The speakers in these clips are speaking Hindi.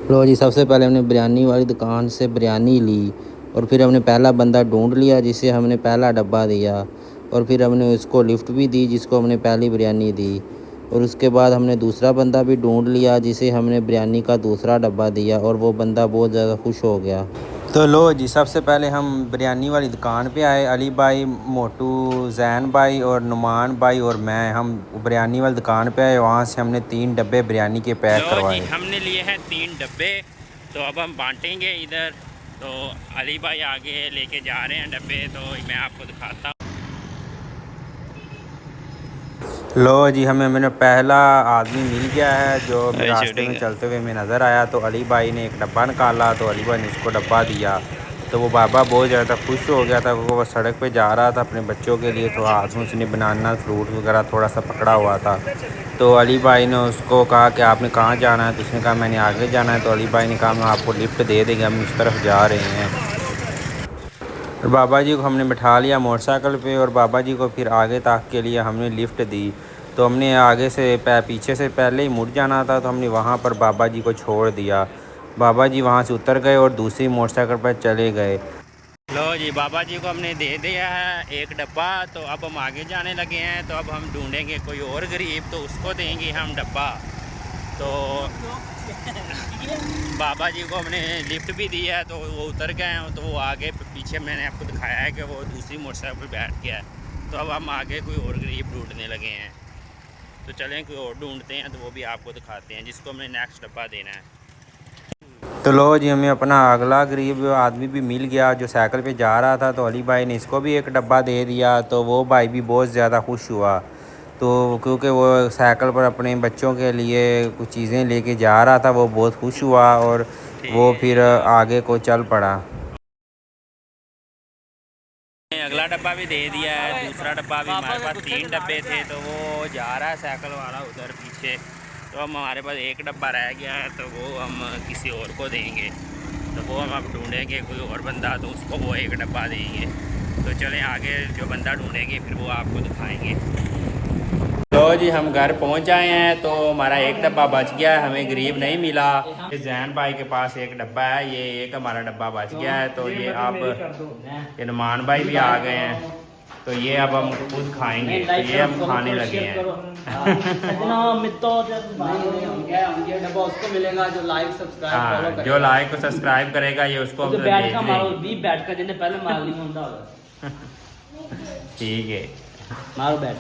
लो जी, सबसे पहले हमने बिरयानी वाली दुकान से बिरयानी ली और फिर हमने पहला बंदा ढूंढ लिया जिसे हमने पहला डब्बा दिया और फिर हमने उसको लिफ्ट भी दी जिसको हमने पहली बिरयानी दी और उसके बाद हमने दूसरा बंदा भी ढूंढ लिया जिसे हमने बिरयानी का दूसरा डब्बा दिया और वो बंदा बहुत ज़्यादा खुश हो गया। तो लो जी, सबसे पहले हम बिरयानी वाली दुकान पे आए। अली भाई, मोटू, जैन भाई और नुमान भाई और मैं, हम बिरयानी वाली दुकान पे आए। वहाँ से हमने 3 डब्बे बिरयानी के पैक करवाए। जी हमने लिए हैं 3 डब्बे, तो अब हम बांटेंगे इधर। तो अली भाई आगे लेके जा रहे हैं डब्बे, तो मैं आपको दिखाता हूँ। लो जी, हमें मैंने पहला आदमी मिल गया है जो रास्ते में चलते हुए हमें नज़र आया। तो अली भाई ने एक डब्बा निकाला, तो अली भाई ने उसको डब्बा दिया। तो वो बाबा बहुत ज़्यादा खुश हो गया था। वो सड़क पे जा रहा था अपने बच्चों के लिए, तो हाथ में उसने बनाना फ्रूट वगैरह थोड़ा सा पकड़ा हुआ था। तो अली भाई ने उसको कहा कि आपने कहाँ जाना है, तो उसने कहा मैंने आगे जाना है। तो अली भाई ने कहा मैं आपको लिफ्ट दे देंगे, हम इस तरफ जा रहे हैं। और बाबा जी को हमने बिठा लिया मोटरसाइकिल पे और बाबा जी को फिर आगे तक के लिए हमने लिफ्ट दी। तो हमने आगे से पीछे से पहले ही मुड़ जाना था, तो हमने वहाँ पर बाबा जी को छोड़ दिया। बाबा जी वहाँ से उतर गए और दूसरी मोटरसाइकिल पर चले गए। लो जी, बाबा जी को हमने दे दिया है एक डब्बा। तो अब हम आगे जाने लगे हैं। तो अब हम ढूंढेंगे कोई और गरीब, तो उसको देंगे हम डब्बा। तो बाबा जी को हमने लिफ्ट भी दी है, तो वो उतर गए हैं। तो वो आगे पीछे मैंने आपको दिखाया है कि वो दूसरी मोटरसाइकिल पर बैठ गया है। तो अब हम आगे कोई और गरीब ढूंढने लगे हैं। तो चलें कोई और ढूंढते हैं, तो वो भी आपको दिखाते हैं जिसको हमने नेक्स्ट डब्बा देना है। तो लो जी, हमें अपना अगला गरीब आदमी भी मिल गया जो साइकिल पे जा रहा था। तो अली भाई ने इसको भी एक डब्बा दे दिया। तो वो भाई भी बहुत ज़्यादा खुश हुआ। तो क्योंकि वो साइकिल पर अपने बच्चों के लिए कुछ चीज़ें लेके जा रहा था, वो बहुत खुश हुआ और वो फिर आगे को चल पड़ा। अगला डब्बा भी दे दिया है, दूसरा डब्बा भी। हमारे पास 3 डब्बे थे, तो वो जा रहा है साइकिल वाला उधर पीछे। तो हम हमारे पास एक डब्बा रह गया है, तो वो हम किसी और को देंगे। तो वो हम अब ढूंढेंगे कोई और बंदा, तो उसको वो एक डब्बा देंगे। तो चलें आगे जो बंदा ढूंढेंगे फिर वो आपको दिखाएंगे। तो जी हम घर पहुंच आए हैं। तो हमारा एक डब्बा बच गया है, हमें गरीब नहीं मिला। ये जैन भाई के पास एक डब्बा है, ये एक हमारा डब्बा बच गया है। तो ये अब ये नुमान भाई भी आ गए हैं। तो ये अब हम खुद खाएंगे, तो ये हम खाने लगे हैं। उसको मिलेगा जो लाइक सब्सक्राइब फॉलो हाँ, करेगा। जो लाइक और सब्सक्राइब करेगा ये उसको हम भेज देंगे। बैठ कर जिन्हें पहले मार नहीं होता। ठीक है, मारो बैठ।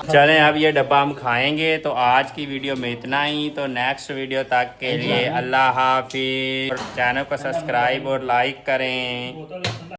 चलें अब ये डब्बा हम खाएंगे। तो आज की वीडियो में इतना ही। तो नेक्स्ट वीडियो तक के लिए अल्लाह हाफिज़। चैनल को सब्सक्राइब और लाइक करें।